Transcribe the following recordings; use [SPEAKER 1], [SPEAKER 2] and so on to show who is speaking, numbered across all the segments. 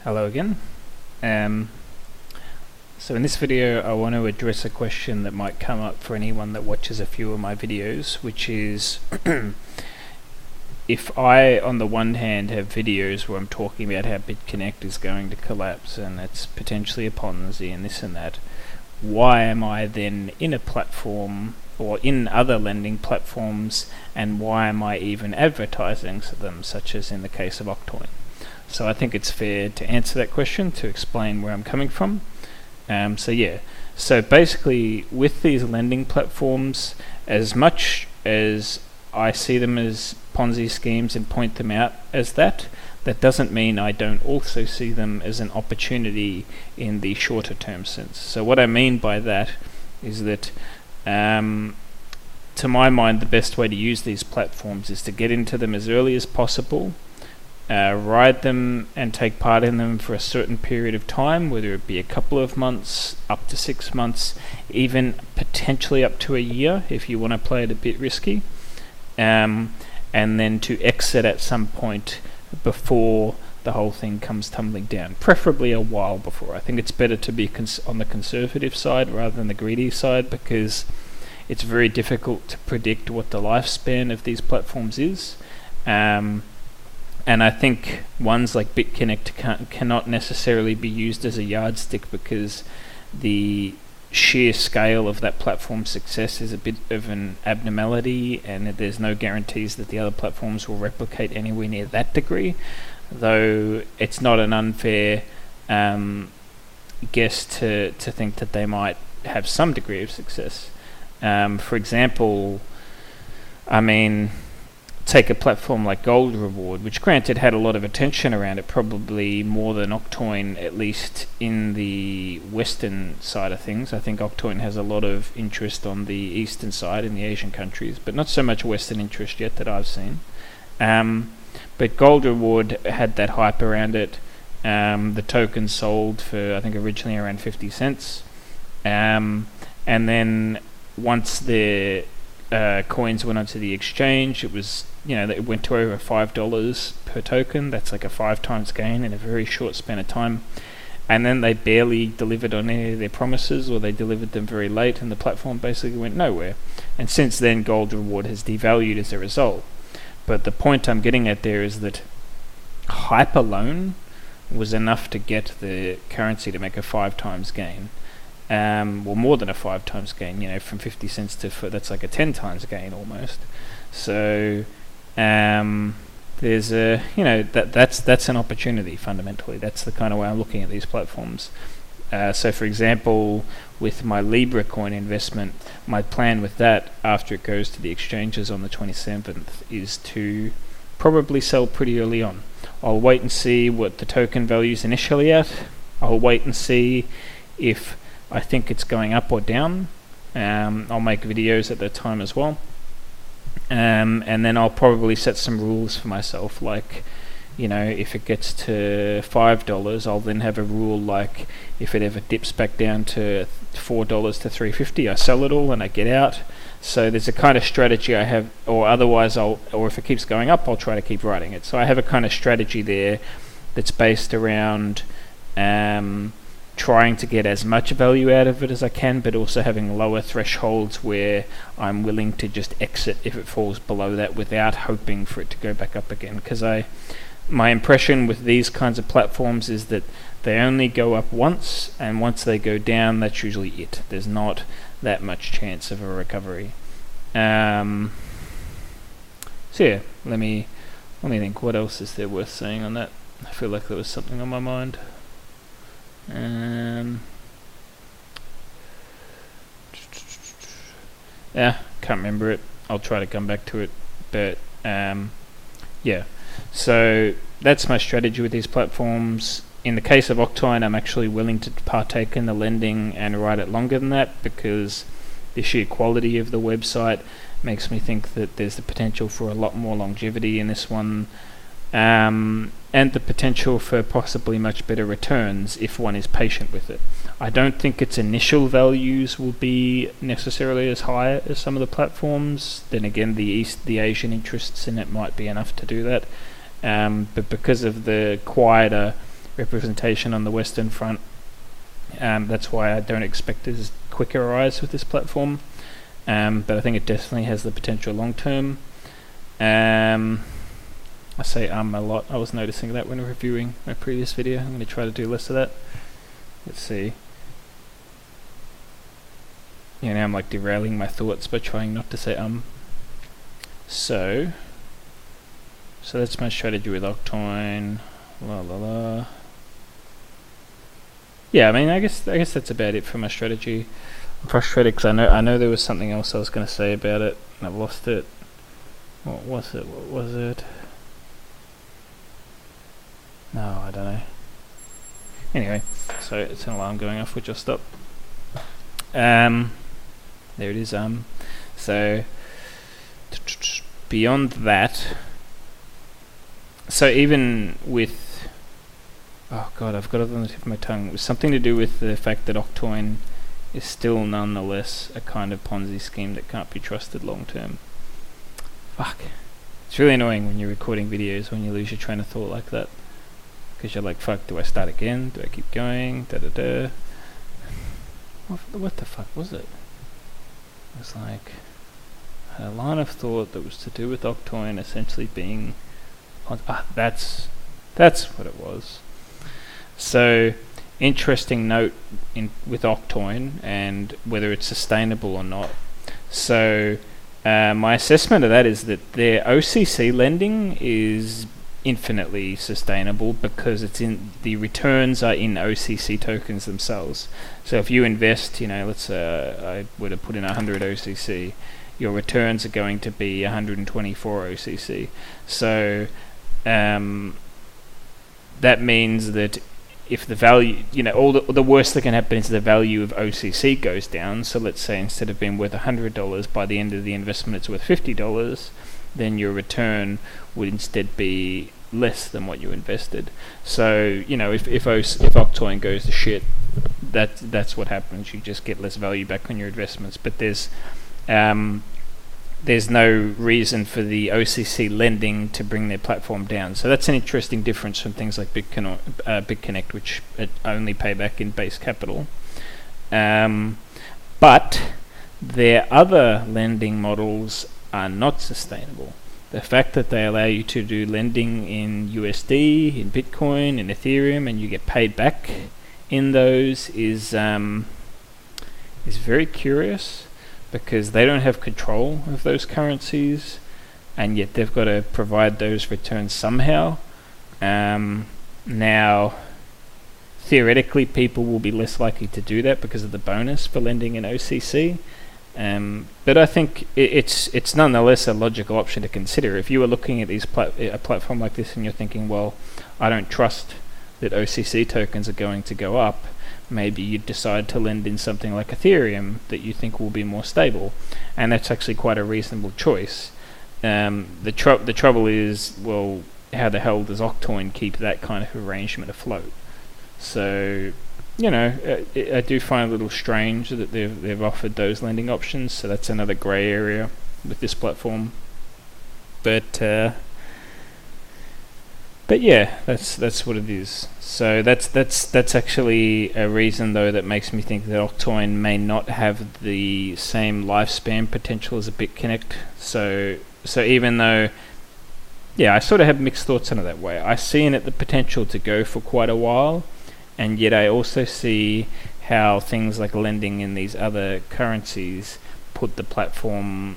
[SPEAKER 1] Hello again. Um, so in this video I want to address a question that might come up for anyone that watches a few of my videos, which is if I on the one hand have videos where I'm talking about how BitConnect is going to collapse and it's potentially a ponzi and this and that, why am I then in a platform or in other lending platforms, and why am I even advertising to them, such as in the case of Octoin? So I think it's fair to answer that question, to explain where I'm coming from. So basically with these lending platforms, as much as I see them as Ponzi schemes and point them out as that doesn't mean I don't also see them as an opportunity in the shorter term sense. So what I mean by that is that to my mind the best way to use these platforms is to get into them as early as possible, ride them and take part in them for a certain period of time, whether it be a couple of months, up to 6 months, even potentially up to a year if you want to play it a bit risky, and then to exit at some point before the whole thing comes tumbling down, preferably a while before. I think it's better to be on the conservative side rather than the greedy side, because it's very difficult to predict what the lifespan of these platforms is. And I think ones like BitConnect cannot necessarily be used as a yardstick, because the sheer scale of that platform's success is a bit of an abnormality, and there's no guarantees that the other platforms will replicate anywhere near that degree, though it's not an unfair guess to think that they might have some degree of success. For example, take a platform like Gold Reward, which granted had a lot of attention around it, probably more than Octoin, at least in the western side of things. I think Octoin has a lot of interest on the eastern side in the Asian countries, but not so much western interest yet that I've seen. But Gold Reward had that hype around it. The token sold for, I think, originally around 50 cents. And then once the coins went onto the exchange, it went to over $5 per token. That's like a 5 times gain in a very short span of time. And then they barely delivered on any of their promises, or they delivered them very late, and the platform basically went nowhere. And since then, Gold Reward has devalued as a result. But the point I'm getting at there is that hype alone was enough to get the currency to make a 5 times gain. More than a 5 times gain, from 50 cents to that's like a 10 times gain almost. So there's that's an opportunity fundamentally. That's the kind of way I'm looking at these platforms. So for example, with my Libra coin investment, my plan with that after it goes to the exchanges on the 27th is to probably sell pretty early on. I'll wait and see what the token value's initially at. I'll wait and see if I think it's going up or down. I'll make videos at that time as well. And then I'll probably set some rules for myself, like, if it gets to $5, I'll then have a rule like, if it ever dips back down to $4 to $3.50, I sell it all and I get out. So there's a kind of strategy I have, or otherwise or if it keeps going up, I'll try to keep riding it. So I have a kind of strategy there that's based around trying to get as much value out of it as I can, but also having lower thresholds where I'm willing to just exit if it falls below that without hoping for it to go back up again. Because my impression with these kinds of platforms is that they only go up once, and once they go down, that's usually it. There's not that much chance of a recovery. So yeah, let me think. What else is there worth saying on that? I feel like there was something on my mind. Can't remember it. I'll try to come back to it, but so that's my strategy with these platforms. In the case of Octoin, I'm actually willing to partake in the lending and ride it longer than that, because the sheer quality of the website makes me think that there's the potential for a lot more longevity in this one, and the potential for possibly much better returns if one is patient with it. I don't think its initial values will be necessarily as high as some of the platforms. Then again, the Asian interests in it might be enough to do that. But because of the quieter representation on the Western front. That's why I don't expect as quick a rise with this platform. But I think it definitely has the potential long term. I say a lot. I was noticing that when reviewing my previous video. I'm going to try to do less of that. Let's see. Yeah, now I'm like derailing my thoughts by trying not to say So that's my strategy with Octoin. La la la. Yeah, I mean, I guess that's about it for my strategy. I'm frustrated because I know there was something else I was going to say about it, and I've lost it. What was it? No, I don't know. Anyway, so it's an alarm going off, which I'll stop. There it is. So beyond that, so even with, oh god, I've got it on the tip of my tongue. It was something to do with the fact that Octoin is still nonetheless a kind of Ponzi scheme that can't be trusted long term. Fuck. It's really annoying when you're recording videos when you lose your train of thought like that. Because you're like, fuck, do I start again? Do I keep going? Da da da. What the fuck was it? It was like, I had a line of thought that was to do with Octoin essentially being... that's what it was. So, interesting note with Octoin and whether it's sustainable or not. So, my assessment of that is that their OCC lending is infinitely sustainable because the returns are in OCC tokens themselves. So if you invest, let's say I would have put in 100 OCC, your returns are going to be 124 OCC. So that means that if the value, all the worst that can happen is the value of OCC goes down. So let's say instead of being worth $100, by the end of the investment it's worth $50, then your return would instead be less than what you invested. So if Octoin goes to shit, that's what happens. You just get less value back on your investments. But there's no reason for the OCC lending to bring their platform down. So that's an interesting difference from things like BitConnect, which only pay back in base capital. But their other lending models are not sustainable. The fact that they allow you to do lending in USD, in Bitcoin, in Ethereum, and you get paid back in those is very curious, because they don't have control of those currencies, and yet they've got to provide those returns somehow. Now, theoretically, people will be less likely to do that because of the bonus for lending in OCC. But I think it's nonetheless a logical option to consider. If you were looking at a platform like this and you're thinking, well, I don't trust that OCC tokens are going to go up, maybe you'd decide to lend in something like Ethereum that you think will be more stable, and that's actually quite a reasonable choice. The trouble is, well, how the hell does Octoin keep that kind of arrangement afloat? So, I do find it a little strange that they've offered those lending options. So that's another grey area with this platform. But yeah, that's what it is. So that's actually a reason though that makes me think that Octoin may not have the same lifespan potential as a BitConnect. So even though, yeah, I sort of have mixed thoughts on it that way. I see in it the potential to go for quite a while, and yet I also see how things like lending in these other currencies put the platform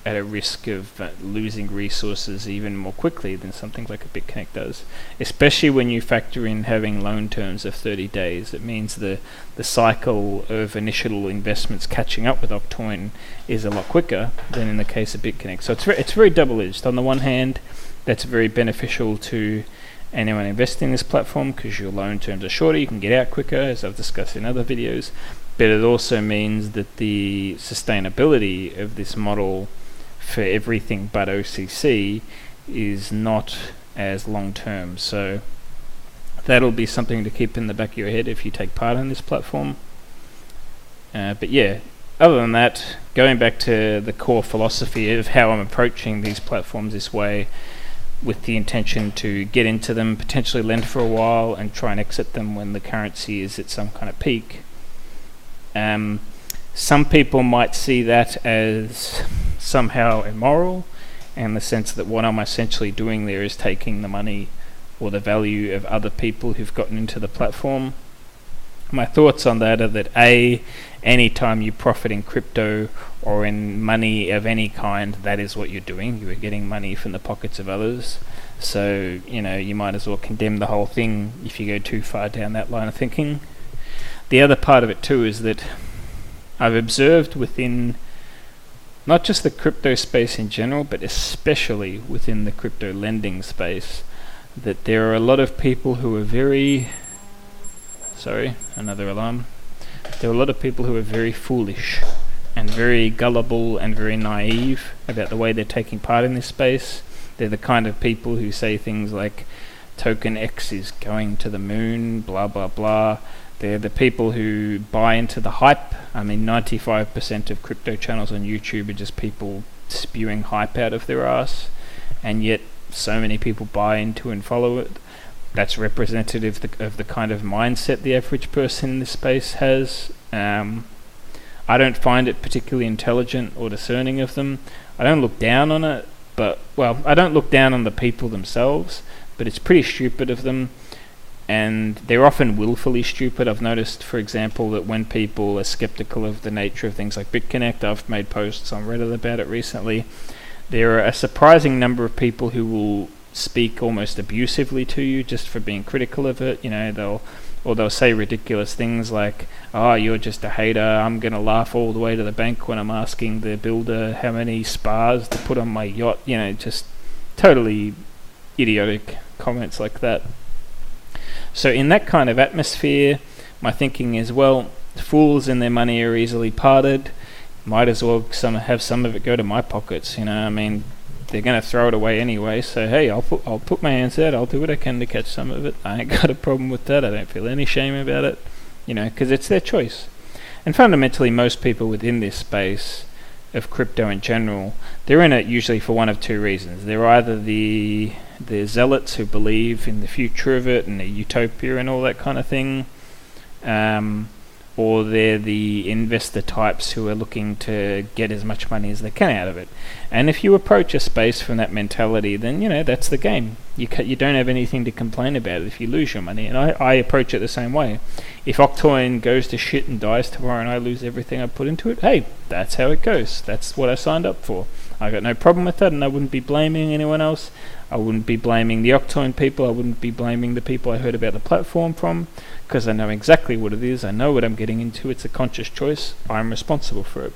[SPEAKER 1] at a risk of losing resources even more quickly than something like a BitConnect does, especially when you factor in having loan terms of 30 days. It means the cycle of initial investments catching up with Octoin is a lot quicker than in the case of BitConnect. So it's very double-edged. On the one hand, that's very beneficial to anyone investing in this platform because your loan terms are shorter, you can get out quicker, as I've discussed in other videos, but it also means that the sustainability of this model for everything but OCC is not as long term. So that'll be something to keep in the back of your head if you take part in this platform. But yeah, other than that, going back to the core philosophy of how I'm approaching these platforms this way, with the intention to get into them, potentially lend for a while, and try and exit them when the currency is at some kind of peak. Some people might see that as somehow immoral, in the sense that what I'm essentially doing there is taking the money or the value of other people who've gotten into the platform. My thoughts on that are that anytime you profit in crypto or in money of any kind, that is what you're doing. You are getting money from the pockets of others. So, you might as well condemn the whole thing if you go too far down that line of thinking. The other part of it too is that I've observed within not just the crypto space in general, but especially within the crypto lending space, that there are a lot of people who are very... Sorry, another alarm. There are a lot of people who are very foolish and very gullible and very naive about the way they're taking part in this space. They're the kind of people who say things like token X is going to the moon, blah blah blah. They're the people who buy into the hype. I mean, 95% of crypto channels on YouTube are just people spewing hype out of their ass, and yet so many people buy into and follow it. That's representative of the kind of mindset the average person in this space has. I don't find it particularly intelligent or discerning of them. I don't look down on it, I don't look down on the people themselves, but it's pretty stupid of them, and they're often willfully stupid. I've noticed, for example, that when people are skeptical of the nature of things like BitConnect, I've made posts on Reddit about it recently, there are a surprising number of people who will speak almost abusively to you just for being critical of it. They'll say ridiculous things like, "Oh, you're just a hater. I'm gonna laugh all the way to the bank when I'm asking the builder how many spars to put on my yacht." Just totally idiotic comments like that. So in that kind of atmosphere, my thinking is, well, fools and their money are easily parted. Might as well have some of it go to my pockets. They're going to throw it away anyway, so hey, I'll put my hands out. I'll do what I can to catch some of it. I ain't got a problem with that. I don't feel any shame about it, because it's their choice. And fundamentally, most people within this space of crypto in general, they're in it usually for one of two reasons. They're either the zealots who believe in the future of it and the utopia and all that kind of thing, or they're the investor types who are looking to get as much money as they can out of it. And if you approach a space from that mentality, then that's the game. You don't have anything to complain about if you lose your money. And I approach it the same way. If Octoin goes to shit and dies tomorrow and I lose everything I put into it, hey, that's how it goes. That's what I signed up for. I got no problem with that, and I wouldn't be blaming anyone else. I wouldn't be blaming the Octoin people. I wouldn't be blaming the people I heard about the platform from, because I know exactly what it is. I know what I'm getting into. It's a conscious choice. I'm responsible for it.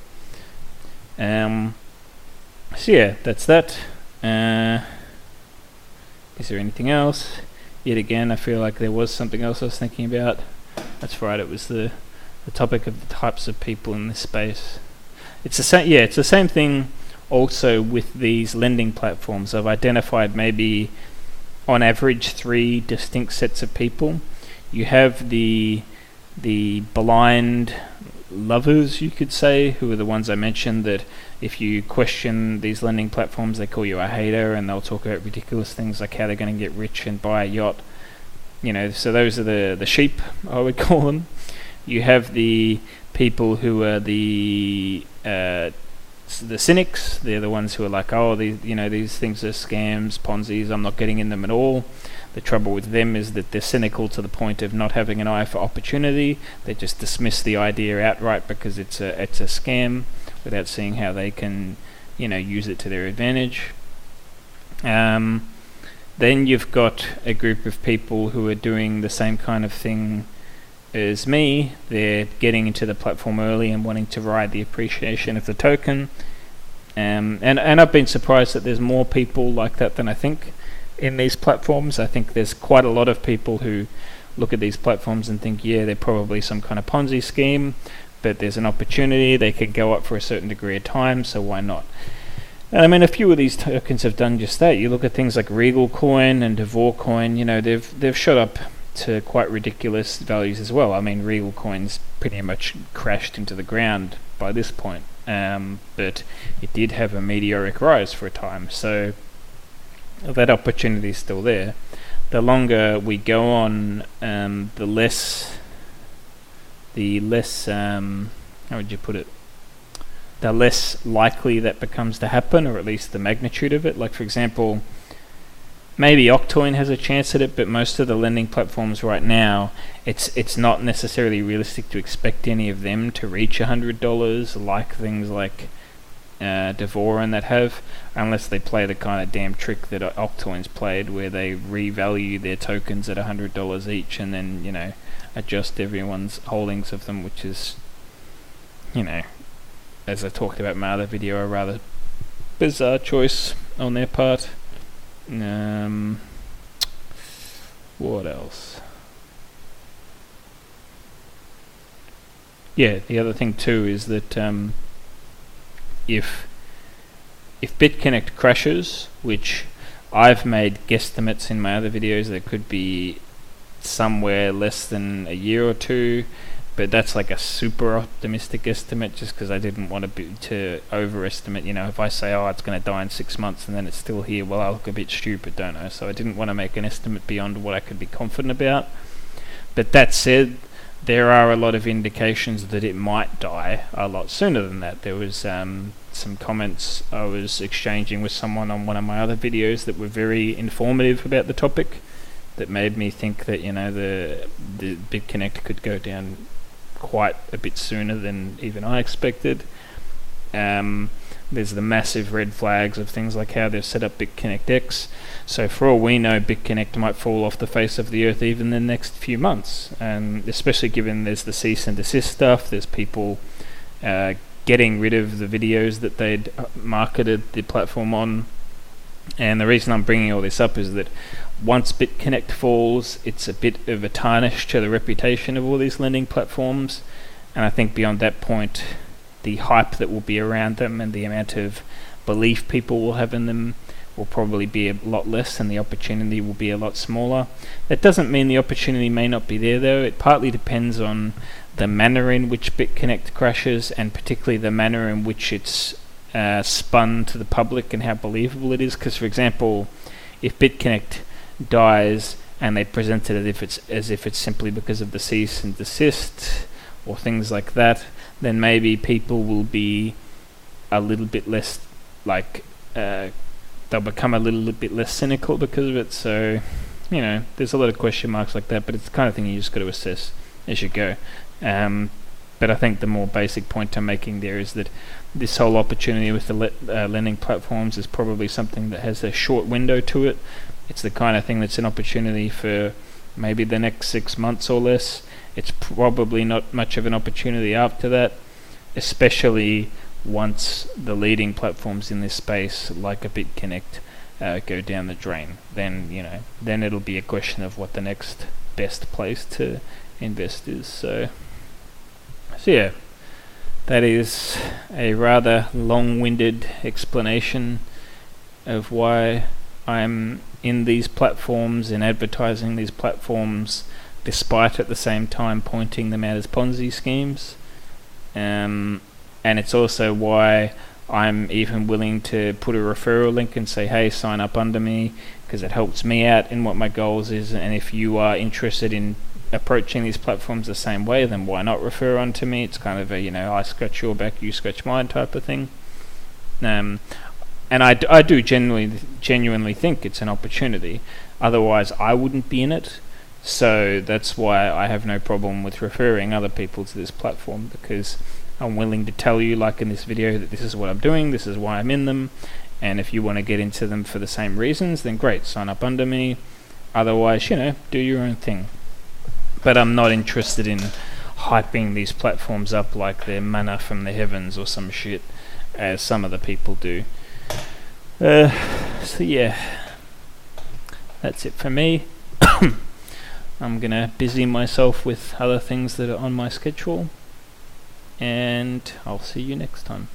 [SPEAKER 1] So yeah, that's that. Is there anything else? Yet again, I feel like there was something else I was thinking about. That's right. It was the topic of the types of people in this space. It's the same. Yeah, it's the same thing. Also, with these lending platforms, I've identified maybe on average 3 distinct sets of people. You have the blind lovers, you could say, who are the ones I mentioned, that if you question these lending platforms, they call you a hater, and they'll talk about ridiculous things like how they're going to get rich and buy a yacht. So those are the sheep, I would call them. You have the people who are the cynics. They're the ones who are like, oh, these things are scams, ponzis, I'm not getting in them at all. The trouble with them is that they're cynical to the point of not having an eye for opportunity. They just dismiss the idea outright because it's a scam, without seeing how they can use it to their advantage. Then you've got a group of people who are doing the same kind of thing as me. They're getting into the platform early and wanting to ride the appreciation of the token. And I've been surprised that there's more people like that than I think in these platforms. I think there's quite a lot of people who look at these platforms and think, yeah, they're probably some kind of Ponzi scheme, but there's an opportunity. They could go up for a certain degree of time, so why not? And I mean, a few of these tokens have done just that. You look at things like Regal Coin and Devore Coin, they've shot up to quite ridiculous values as well. I mean, Regal Coin's pretty much crashed into the ground by this point, but it did have a meteoric rise for a time. So that opportunity is still there. The longer we go on, the less how would you put it? The less likely that becomes to happen, or at least the magnitude of it. Like, for example, maybe Octoin has a chance at it, but most of the lending platforms right now, it's not necessarily realistic to expect any of them to reach $100, like things like Devor and that have, unless they play the kind of damn trick that Octoin's played, where they revalue their tokens at $100 each, and then adjust everyone's holdings of them, which is, as I talked about in my other video, a rather bizarre choice on their part. What else? Yeah, the other thing too is that if BitConnect crashes, which I've made guesstimates in my other videos, that could be somewhere less than a year or two, but that's like a super optimistic estimate, just because I didn't want to overestimate. If I say, it's going to die in 6 months and then it's still here, well, I look a bit stupid, don't I? So I didn't want to make an estimate beyond what I could be confident about. But that said, there are a lot of indications that it might die a lot sooner than that. There was some comments I was exchanging with someone on one of my other videos that were very informative about the topic, that made me think that the BitConnect could go down quite a bit sooner than even I expected. There's the massive red flags of things like how they've set up BitConnect X. So for all we know, BitConnect might fall off the face of the earth even in the next few months, and especially given there's the cease and desist stuff. There's people getting rid of the videos that they'd marketed the platform on. And the reason I'm bringing all this up is that once BitConnect falls, it's a bit of a tarnish to the reputation of all these lending platforms, and I think beyond that point, the hype that will be around them and the amount of belief people will have in them will probably be a lot less, and the opportunity will be a lot smaller. That doesn't mean the opportunity may not be there, though. It partly depends on the manner in which BitConnect crashes, and particularly the manner in which it's spun to the public and how believable it is. Because, for example, if BitConnect dies and they present it as if it's simply because of the cease and desist or things like that, then maybe people will be a little bit less they'll become a little bit less cynical because of it. So there's a lot of question marks like that, but it's the kind of thing you just got to assess as you go. But I think the more basic point I'm making there is that this whole opportunity with the lending platforms is probably something that has a short window to it. It's the kind of thing that's an opportunity for maybe the next 6 months or less. It's probably not much of an opportunity after that, especially once the leading platforms in this space, like a BitConnect, go down the drain. Then it'll be a question of what the next best place to invest is. So yeah, that is a rather long-winded explanation of why I'm in these platforms and advertising these platforms, despite at the same time pointing them out as Ponzi schemes. And it's also why I'm even willing to put a referral link and say, hey, sign up under me, because it helps me out in what my goals is. And if you are interested in approaching these platforms the same way, then why not refer on to me? It's kind of a, I scratch your back, you scratch mine type of thing. And I do genuinely think it's an opportunity. Otherwise, I wouldn't be in it. So that's why I have no problem with referring other people to this platform, because I'm willing to tell you, like in this video, that this is what I'm doing, this is why I'm in them, and if you want to get into them for the same reasons, then great, sign up under me. Otherwise, do your own thing. But I'm not interested in hyping these platforms up like they're manna from the heavens or some shit, as some other people do. So yeah, that's it for me. I'm gonna busy myself with other things that are on my schedule, and I'll see you next time.